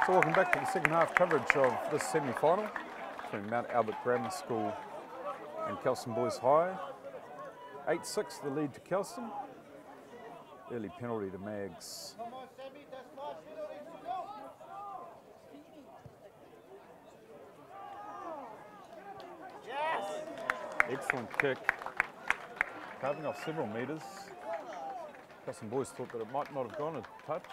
So welcome back to the second half coverage of this semi-final between Mount Albert Grammar School and Kelston Boys High. 8-6 the lead to Kelston. Early penalty to MAGS. Excellent kick. Carving off several metres. Kelston Boys thought that it might not have gone a touch.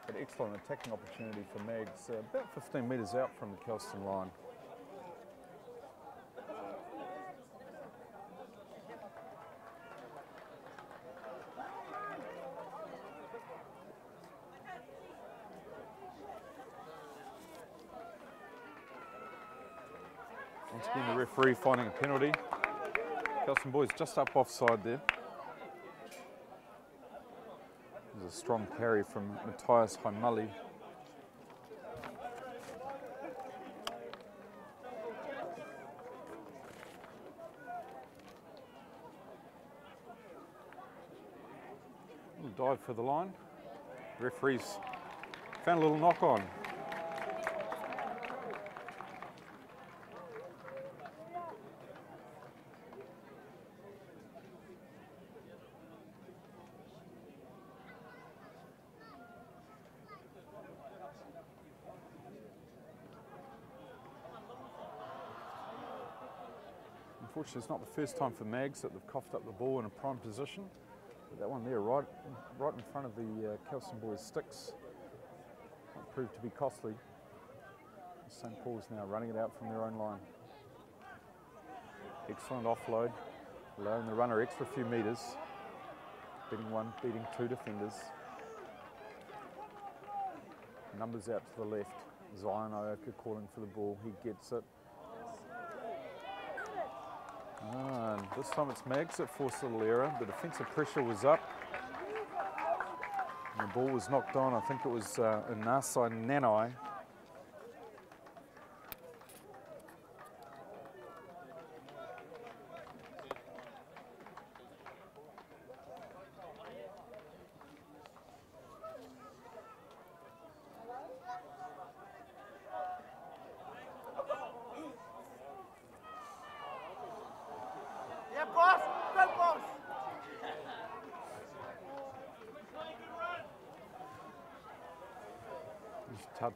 But excellent attacking opportunity for MAGS, about 15 metres out from the Kelston line. Once again, the referee finding a penalty. Kelston Boys just up offside there. There's a strong carry from Matthias Haimali. Little dive for the line. Referees found a little knock on. Unfortunately, it's not the first time for MAGS that they've coughed up the ball in a prime position. But that one there, right in front of the Kelston Boys sticks, might prove to be costly. St. Paul's now running it out from their own line. Excellent offload, allowing the runner extra few metres. Beating one, beating two defenders. Numbers out to the left. Zion Ioka calling for the ball. He gets it. And this time it's MAGS that forced a little error. The defensive pressure was up. And the ball was knocked on. I think it was Inasai Nanai.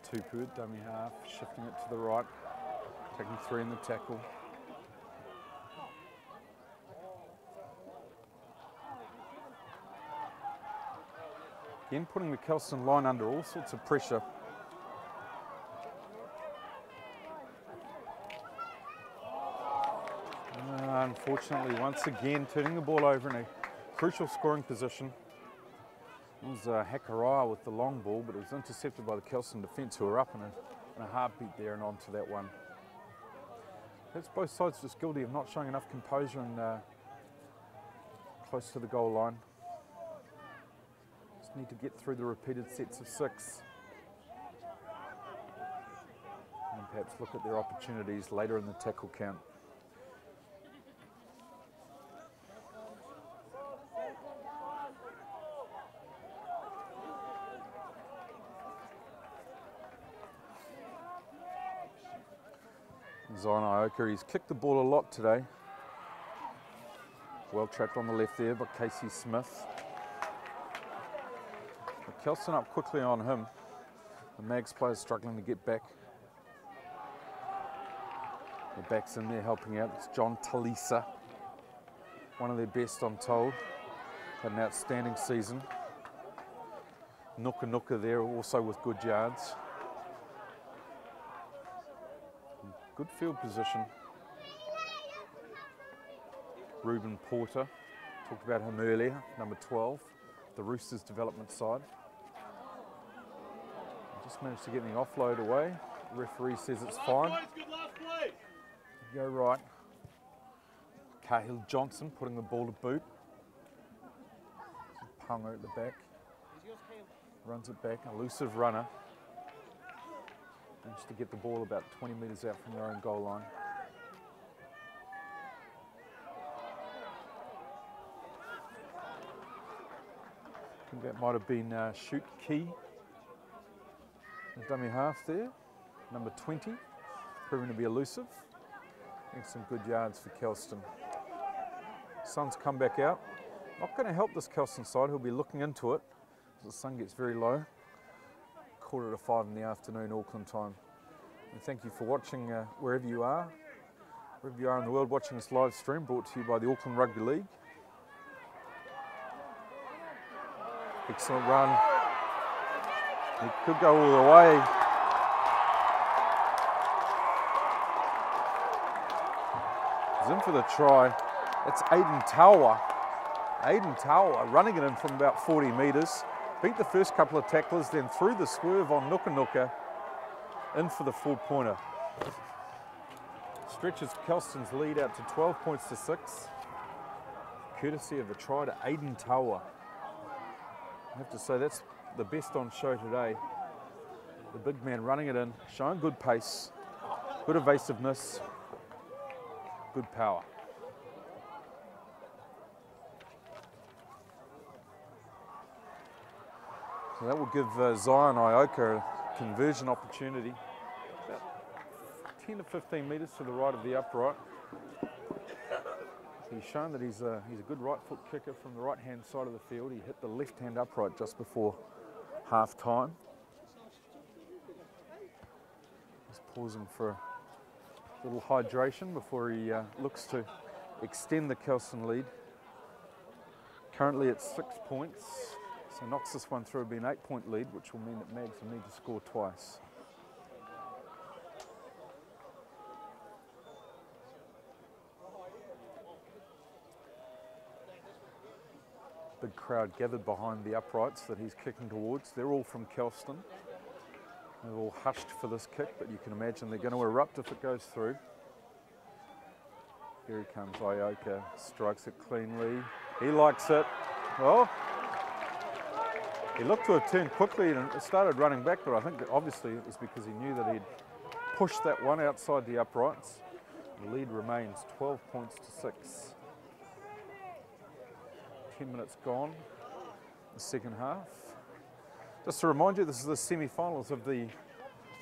Tupu, dummy half, shifting it to the right, taking three in the tackle. Again, putting the Kelston line under all sorts of pressure. Unfortunately, once again, turning the ball over in a crucial scoring position. It was Hakarawa with the long ball, but it was intercepted by the Kelston defence, who were up in a heartbeat there and onto that one. That's both sides just guilty of not showing enough composure and close to the goal line. Just need to get through the repeated sets of 6. And perhaps look at their opportunities later in the tackle count. Zion Ioka, he's kicked the ball a lot today. Well trapped on the left there by Casey Smith. But Kelston up quickly on him. The MAGS players struggling to get back. The back's in there helping out. It's John Talisa. One of their best, I'm told. Had an outstanding season. Nuka there also with good yards. Good field position. Ruben Porter, talked about him earlier, number 12, the Roosters development side. Just managed to get the offload away. The referee says it's fine. Go right. Cahill Johnson putting the ball to boot. Punga at the back. Runs it back, elusive runner. Managed to get the ball about 20 metres out from their own goal line. I think that might have been Shoot Key. Dummy half there, number 20, proving to be elusive. And some good yards for Kelston. Sun's come back out. Not going to help this Kelston side, he'll be looking into it as the sun gets very low. 4:45 in the afternoon, Auckland time. And thank you for watching wherever you are in the world, watching this live stream brought to you by the Auckland Rugby League. Excellent run. He could go all the way. He's in for the try. That's Aiden Taua. Aiden Taua running it in from about 40 metres. Beat the first couple of tacklers, then threw the swerve on Nuka in for the 4-pointer. Stretches Kelston's lead out to 12 points to 6, courtesy of the try to Aiden Taua. I have to say that's the best on show today. The big man running it in, showing good pace, good evasiveness, good power. So that will give Zion Ioka a conversion opportunity. About 10 to 15 metres to the right of the upright. He's shown that he's a good right foot kicker from the right hand side of the field. He hit the left hand upright just before half time. He's pausing for a little hydration before he looks to extend the Kelston lead. Currently at 6 points. So knocks this one through, it'll be an 8-point lead, which will mean that MAGS will need to score twice. Big crowd gathered behind the uprights that he's kicking towards. They're all from Kelston. They're all hushed for this kick, but you can imagine they're going to erupt if it goes through. Here he comes, Ioka, strikes it cleanly. He likes it. Well, he looked to have turned quickly and started running back, but I think that obviously it was because he knew that he'd pushed that one outside the uprights. The lead remains 12 points to 6. 10 minutes gone, the second half. Just to remind you, this is the semi-finals of the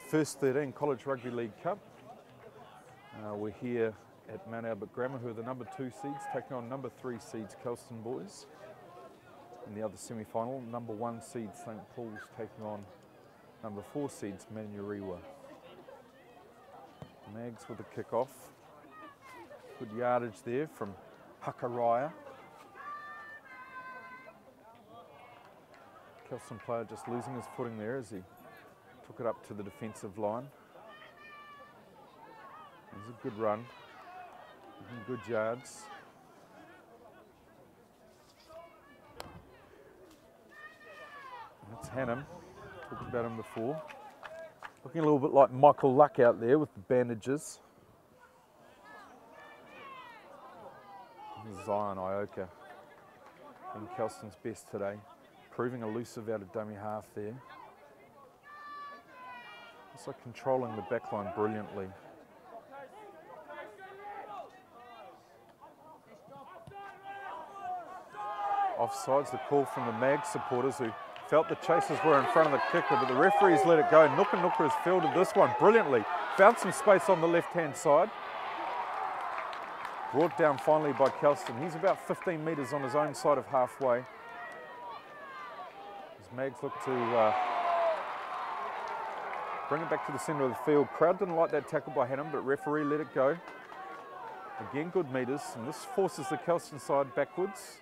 first 13 College Rugby League Cup. We're here at Mount Albert Grammar, who are the number 2 seeds, taking on number 3 seeds, Kelston Boys. In the other semi-final, number 1 seed, St. Paul's, taking on number 4 seeds, Manurewa. MAGS with a kick-off. Good yardage there from Hakaraya. Kelston player just losing his footing there as he took it up to the defensive line. It's a good run, good yards. That's Hannum, talked about him before. Looking a little bit like Michael Luck out there with the bandages. Zion Ioka in Kelston's best today, proving elusive out of dummy half there. Also controlling the backline brilliantly. Offside's the call from the MAGS supporters who felt the chasers were in front of the kicker, but the referees let it go. Nuka has fielded this one brilliantly. Found some space on the left-hand side. Brought down finally by Kelston. He's about 15 metres on his own side of halfway. As MAGS look to bring it back to the centre of the field. Crowd didn't like that tackle by Hannum, but referee let it go. Again, good metres, and this forces the Kelston side backwards.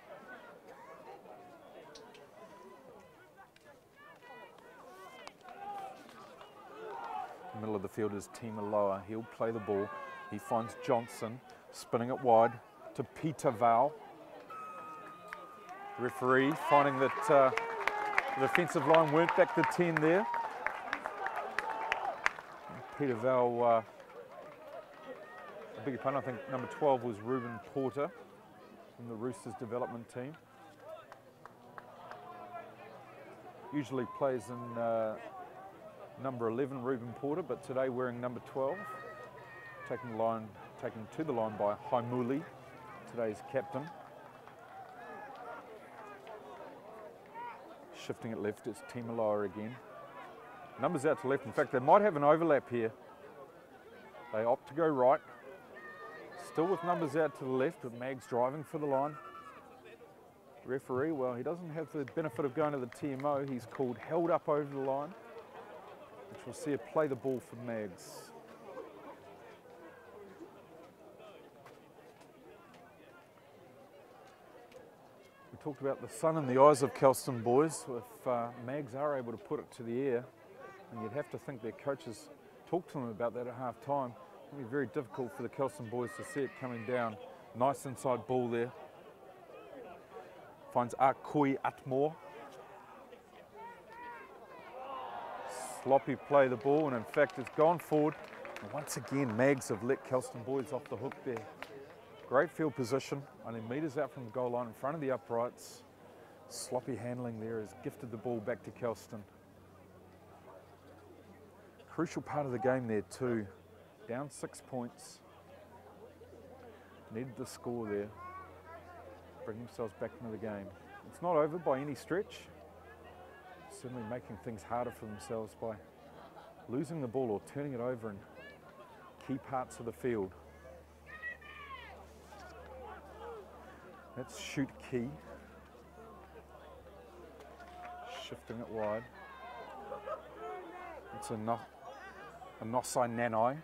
The middle of the field is Tima Loa. He'll play the ball. He finds Johnson, spinning it wide to Peter Val. Referee finding that the defensive line weren't back to 10 there. Peter Val, I beg your pardon, I think number 12 was Ruben Porter from the Roosters development team. Usually plays in number 11, Ruben Porter, but today wearing number 12. Taken to the line by Haimuli, today's captain. Shifting it left, it's Timaloa again. Numbers out to left. In fact, they might have an overlap here. They opt to go right. Still with numbers out to the left, with MAGS driving for the line. Referee, well, he doesn't have the benefit of going to the TMO. He's called held up over the line, which we'll see a play the ball for MAGS. We talked about the sun in the eyes of Kelston boys. If MAGS are able to put it to the air, and you'd have to think their coaches talked to them about that at half time. It'll be very difficult for the Kelston boys to see it coming down. Nice inside ball there. Finds Akoi Atmore. Sloppy play the ball, and in fact it's gone forward. And once again, MAGS have let Kelston boys off the hook there. Great field position, only metres out from the goal line in front of the uprights. Sloppy handling there has gifted the ball back to Kelston. Crucial part of the game there too. Down 6 points. Needed the score there. Bring themselves back into the game. It's not over by any stretch. Certainly making things harder for themselves by losing the ball or turning it over in key parts of the field. That's shoot key. Shifting it wide. It's a Nosai Nanai.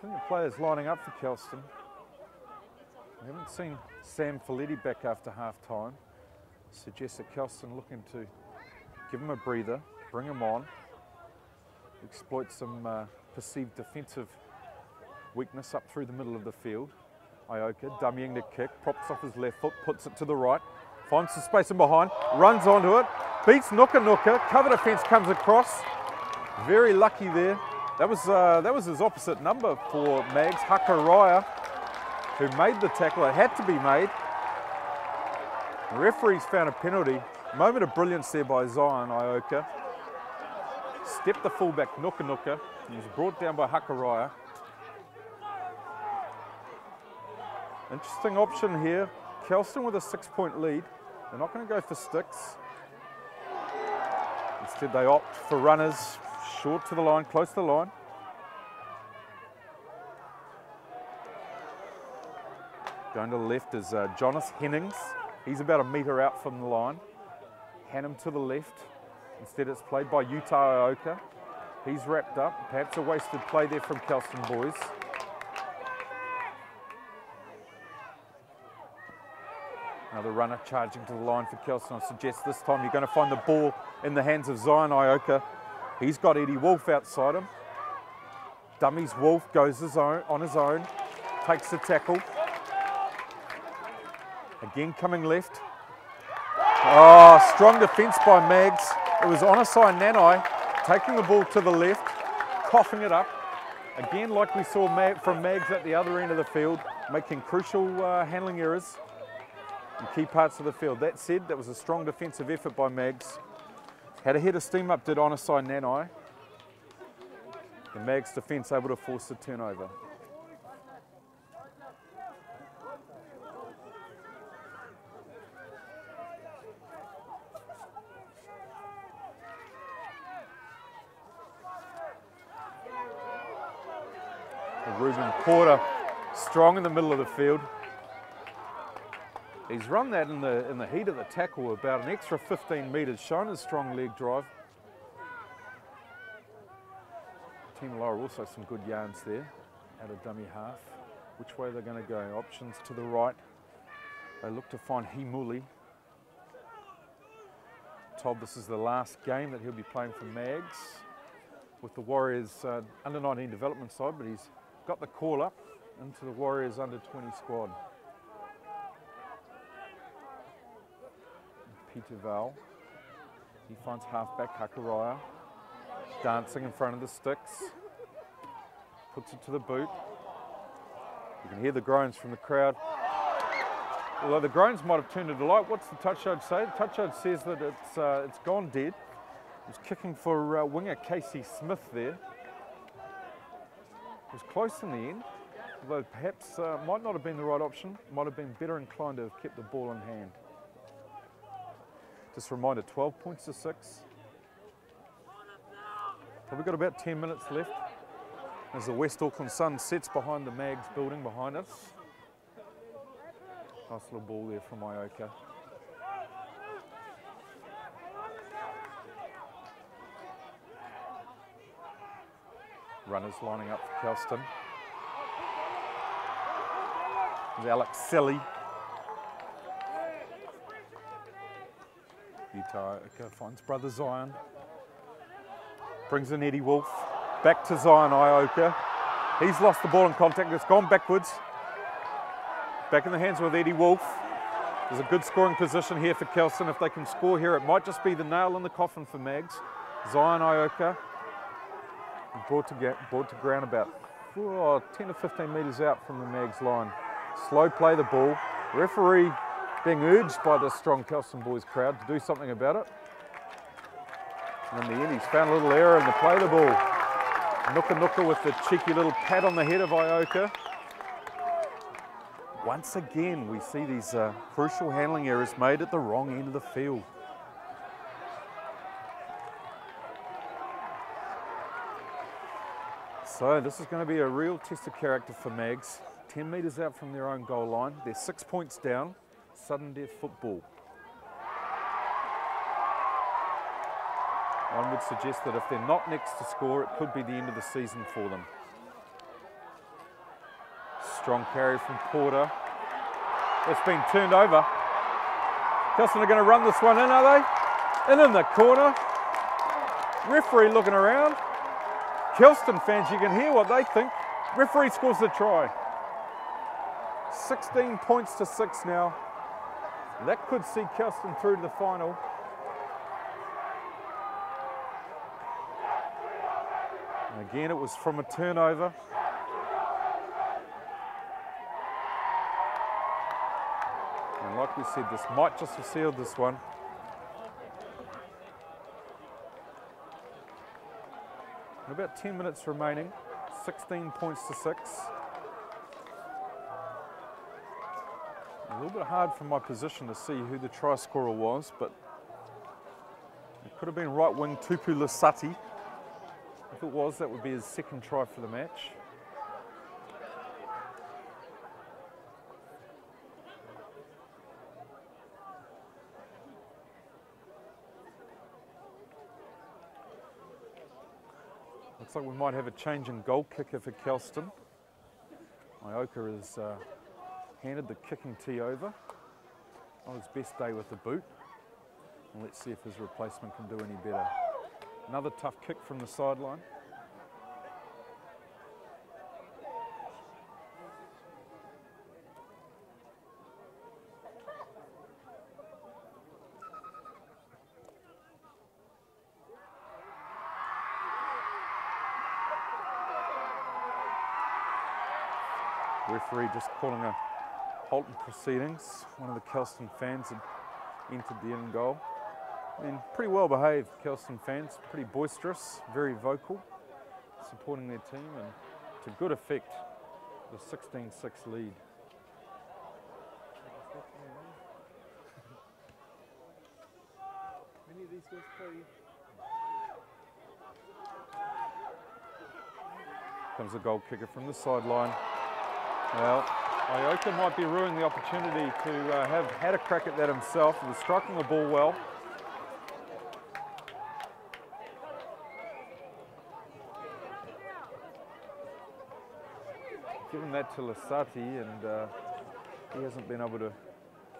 Plenty of players lining up for Kelston. We haven't seen Sam Folletti back after half time. Suggests that Kelston looking to give him a breather, bring him on, exploit some perceived defensive weakness up through the middle of the field. Ioka dummying the kick, props off his left foot, puts it to the right, finds some space in behind, runs onto it, beats Nuka, cover defence comes across. Very lucky there. That was his opposite number for MAGS, Hakaraya, who made the tackle. It had to be made. The referee's found a penalty. Moment of brilliance there by Zion Ioka. Stepped the fullback, Nuka. He was brought down by Hakaraya. Interesting option here. Kelston with a 6-point lead. They're not going to go for sticks. Instead they opt for runners short to the line, close to the line. Going to the left is Jonas Hennings. He's about a metre out from the line. Hannum to the left. Instead it's played by Utah Ioka. He's wrapped up. Perhaps a wasted play there from Kelston boys. Another runner charging to the line for Kelston. I suggest this time you're going to find the ball in the hands of Zion Ioka. He's got Eddie Wolf outside him. Dummies Wolf goes on his own, takes the tackle. Again coming left. Oh, strong defence by MAGS. It was Onosai Nanai taking the ball to the left, coughing it up. Again, like we saw from MAGS at the other end of the field, making crucial handling errors in key parts of the field. That said, that was a strong defensive effort by MAGS. Had a head of steam up, did Onosai Nanai. The MAGS defence able to force the turnover. Ruben Porter strong in the middle of the field. He's run that in the heat of the tackle about an extra 15 metres, shown his strong leg drive. Team Lower also some good yarns there at a dummy half. Which way they're going to go? Options to the right. They look to find Himuli. Told this is the last game that he'll be playing for MAGS with the Warriors under 19 development side, but he's got the call up into the Warriors under 20 squad. Peter Val, he finds halfback Hakaraya, dancing in front of the sticks, puts it to the boot. You can hear the groans from the crowd. Although the groans might have turned to delight. What's the touch judge say? The touch judge says that it's gone dead. He was kicking for winger Casey Smith there. It was close in the end, although perhaps might not have been the right option. Might have been better inclined to have kept the ball in hand. Just a reminder, 12 points to 6. Probably got about 10 minutes left as the West Auckland Sun sits behind the MAGS building behind us. Nice little ball there from Ioka. Runners lining up for Kelston. There's Alex Selly. Ioka finds brother Zion. Brings in Eddie Wolf. Back to Zion Ioka. He's lost the ball in contact. It's gone backwards. Back in the hands with Eddie Wolf. There's a good scoring position here for Kelston. If they can score here, it might just be the nail in the coffin for MAGS. Zion Ioka. Brought to ground about 10 to 15 metres out from the MAGS line. Slow play the ball. Referee being urged by the strong Kelston boys crowd to do something about it. And in the end, he's found a little error in the play of the ball. Nuka with the cheeky little pat on the head of Ioka. Once again, we see these crucial handling errors made at the wrong end of the field. So this is going to be a real test of character for MAGS. 10 metres out from their own goal line. They're 6 points down. Sudden death football. One would suggest that if they're not next to score, it could be the end of the season for them. Strong carry from Porter. It's been turned over. Kelston are going to run this one in, are they? And in the corner. Referee looking around. Kelston fans, you can hear what they think. Referee scores the try. 16 points to 6 now. That could see Kelston through to the final. And again, it was from a turnover. And like we said, this might just have sealed this one. About 10 minutes remaining, 16 points to 6. A little bit hard from my position to see who the try scorer was, but it could have been right wing Tupu Lasati. If it was, that would be his second try for the match. Looks like we might have a change in goal kicker for Kelston. Ioka has handed the kicking tee over. On his best day with the boot. And let's see if his replacement can do any better. Another tough kick from the sideline. Referee just calling a halt in proceedings. One of the Kelston fans had entered the in goal. And pretty well behaved Kelston fans, pretty boisterous, very vocal, supporting their team, and to good effect, the 16-6 lead. Many of these guys play. Comes a goal kicker from the sideline. Well, Ioka might be ruining the opportunity to have had a crack at that himself. He was striking the ball well. Given that to Lasati, and he hasn't been able to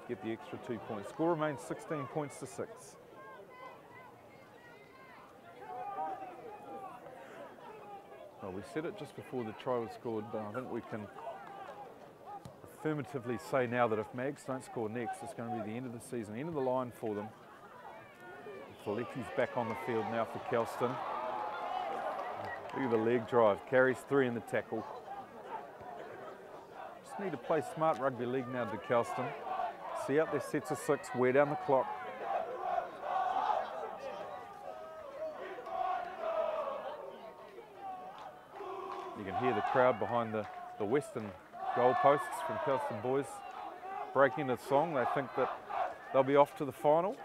get the extra 2 points. Score remains 16 points to 6. Well, we said it just before the try was scored, but I think we can affirmatively say now that if MAGS don't score next, it's going to be the end of the season, end of the line for them. Folletti's back on the field now for Kelston. Look at the leg drive, carries 3 in the tackle. Just need to play smart rugby league now to Kelston. See out their sets of 6, wear down the clock. You can hear the crowd behind the western goalposts from Kelston boys breaking the song. They think that they'll be off to the final.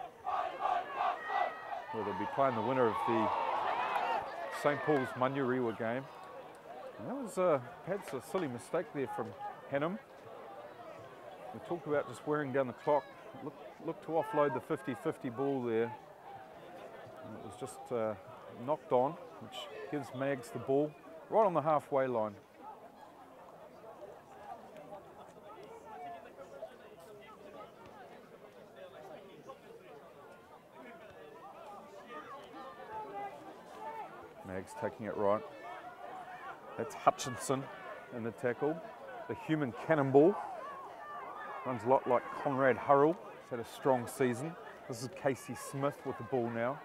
where they'll be playing the winner of the St. Paul's Manurewa game. And that was perhaps a silly mistake there from Hannum. We talked about just wearing down the clock. Look to offload the 50-50 ball there. And it was just knocked on, which gives MAGS the ball right on the halfway line. MAGS taking it right. That's Hutchinson in the tackle. The human cannonball. Runs a lot like Conrad Hurrell. He's had a strong season. This is Casey Smith with the ball now.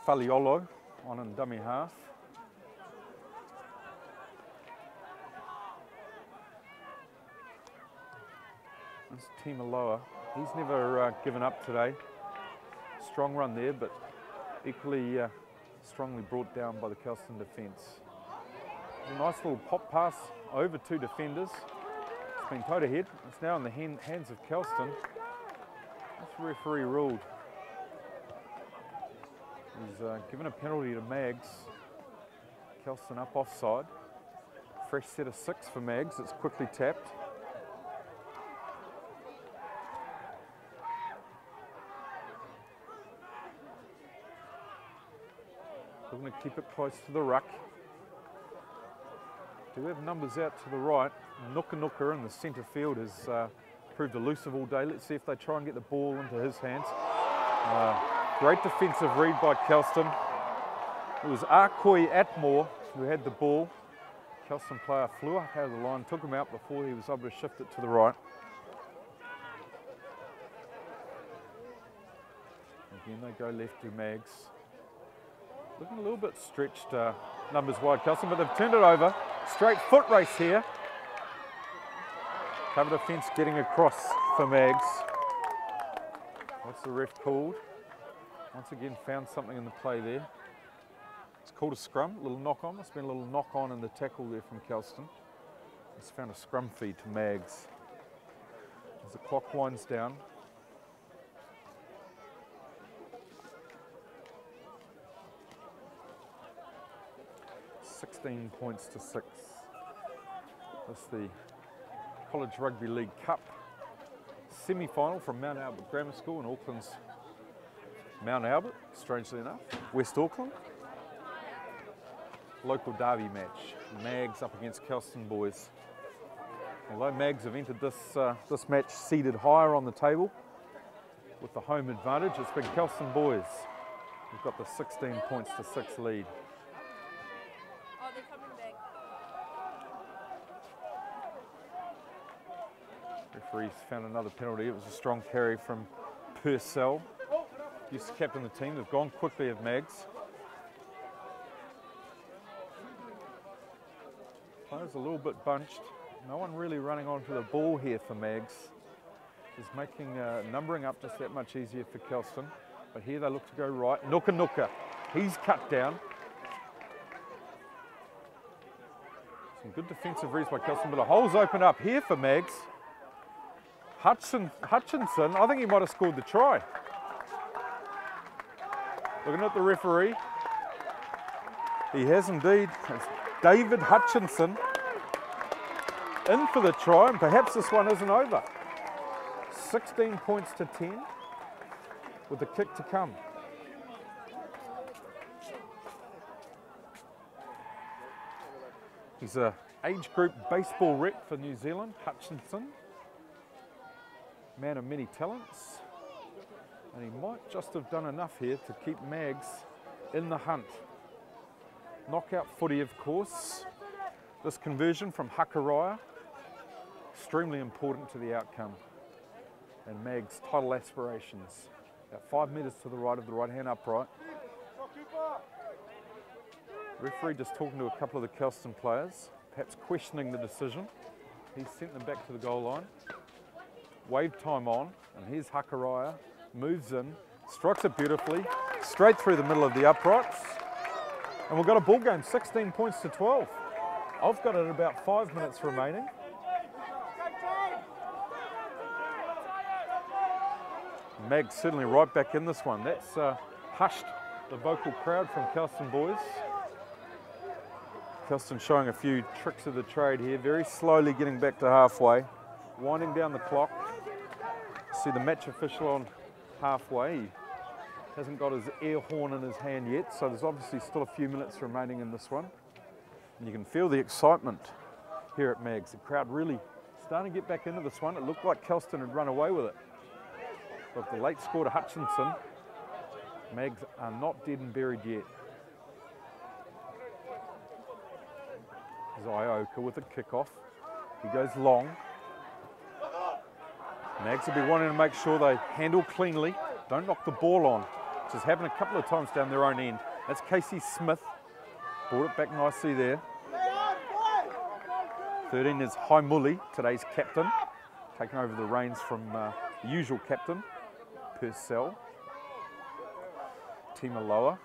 Faliolo on in dummy half. This is Timaloa. He's never given up today. Strong run there, but equally strongly brought down by the Kelston defence. A nice little pop pass over two defenders. It's been towed ahead. It's now in the hands of Kelston. That's referee ruled. He's given a penalty to MAGS. Kelston up offside. Fresh set of 6 for MAGS. It's quickly tapped. We're going to keep it close to the ruck. Do have numbers out to the right. Nuka in the centre field has proved elusive all day. Let's see if they try and get the ball into his hands. Great defensive read by Kelston. It was Arkoi Atmore who had the ball. Kelston player flew up out of the line, took him out before he was able to shift it to the right. Again, they go left to MAGS. Looking a little bit stretched, numbers wide, Kelston, but they've turned it over. Straight foot race here. Cover defence getting across for MAGS. What's the ref called? Once again, found something in the play there. It's called a scrum, a little knock on. There's been a little knock on in the tackle there from Kelston. It's found a scrum feed to MAGS. As the clock winds down. $16 points to 6. That's the College Rugby League Cup semi-final from Mount Albert Grammar School in Auckland's Mount Albert, strangely enough, West Auckland. Local derby match, MAGS up against Kelston boys. Although MAGS have entered this match seated higher on the table with the home advantage, it's been Kelston boys who've got the 16 points to 6 lead. Oh, they're coming back. Referees found another penalty. It was a strong carry from Purcell. Used to captain the team. They've gone quickly at MAGS. Players a little bit bunched. No one really running onto the ball here for MAGS. Is making numbering up just that much easier for Kelston. But here they look to go right. Nuka. He's cut down. Some good defensive reads by Kelston, but a hole's open up here for MAGS. Hutchinson, I think he might have scored the try. Looking at the referee. He has indeed. It's David Hutchinson in for the try, and perhaps this one isn't over. 16 points to 10 with the kick to come. He's a age group baseball rep for New Zealand, Hutchinson. Man of many talents. And he might just have done enough here to keep MAGS in the hunt. Knockout footy, of course. This conversion from Hakaraya, extremely important to the outcome. And MAGS' title aspirations. About 5 metres to the right of the right-hand upright. Referee just talking to a couple of the Kelston players, perhaps questioning the decision. He's sent them back to the goal line. Wave time on, and here's Hakaraya. Moves in, strikes it beautifully, straight through the middle of the uprights. And we've got a ball game, 16 points to 12. I've got it about 5 minutes remaining. MAGS certainly right back in this one. That's hushed the vocal crowd from Kelston boys. Kelston showing a few tricks of the trade here, very slowly getting back to halfway, winding down the clock. See the match official on halfway. He hasn't got his air horn in his hand yet, so there's obviously still a few minutes remaining in this one. And you can feel the excitement here at MAGS. The crowd really starting to get back into this one. It looked like Kelston had run away with it. But the late score to Hutchinson, MAGS are not dead and buried yet. Ioka with a kickoff. He goes long. MAGS will be wanting to make sure they handle cleanly, don't knock the ball on, which has happened a couple of times down their own end. That's Casey Smith. Brought it back nicely there. 13 is Haimuli, today's captain, taking over the reins from the usual captain, Purcell. Timaloa,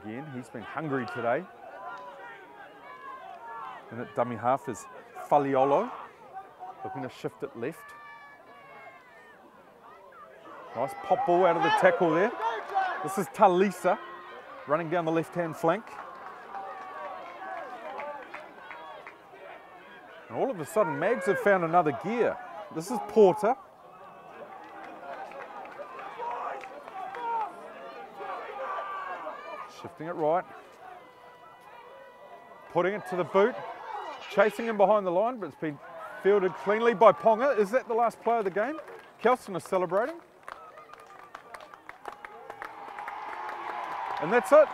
again, he's been hungry today. And at dummy half is Faliolo, looking to shift it left. Nice pop ball out of the tackle there. This is Talisa running down the left-hand flank. And all of a sudden, MAGS have found another gear. This is Porter. Shifting it right. Putting it to the boot. Chasing him behind the line, but it's been fielded cleanly by Ponga. Is that the last play of the game? Kelston is celebrating. And that's it.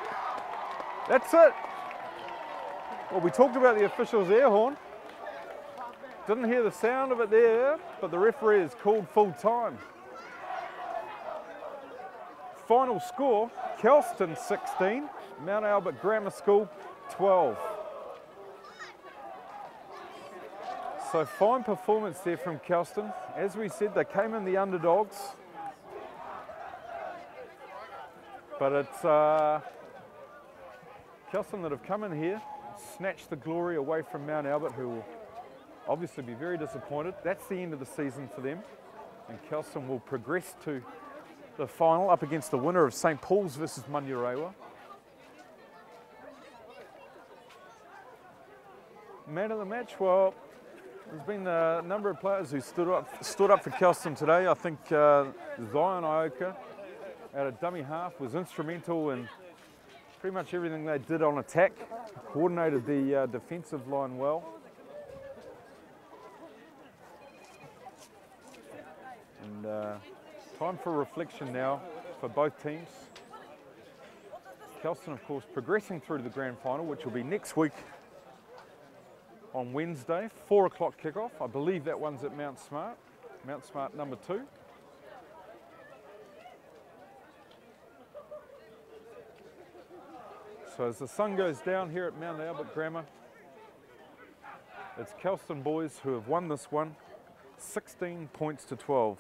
That's it. Well, we talked about the official's air horn. Didn't hear the sound of it there, but the referee has called full time. Final score, Kelston 16, Mount Albert Grammar School 12. So fine performance there from Kelston. As we said, they came in the underdogs. But it's Kelston that have come in here, snatched the glory away from Mount Albert, who will obviously be very disappointed. That's the end of the season for them. And Kelston will progress to the final up against the winner of St. Paul's versus Manurewa. Man of the match, well, there's been a number of players who stood up for Kelston today. I think Zion Ioka out of dummy half was instrumental in pretty much everything they did on attack. Coordinated the defensive line well. And time for reflection now for both teams. Kelston, of course, progressing through to the grand final, which will be next week on Wednesday, 4 o'clock kickoff. I believe that one's at Mount Smart number 2. So as the sun goes down here at Mount Albert Grammar, it's Kelston boys who have won this one, 16 points to 12.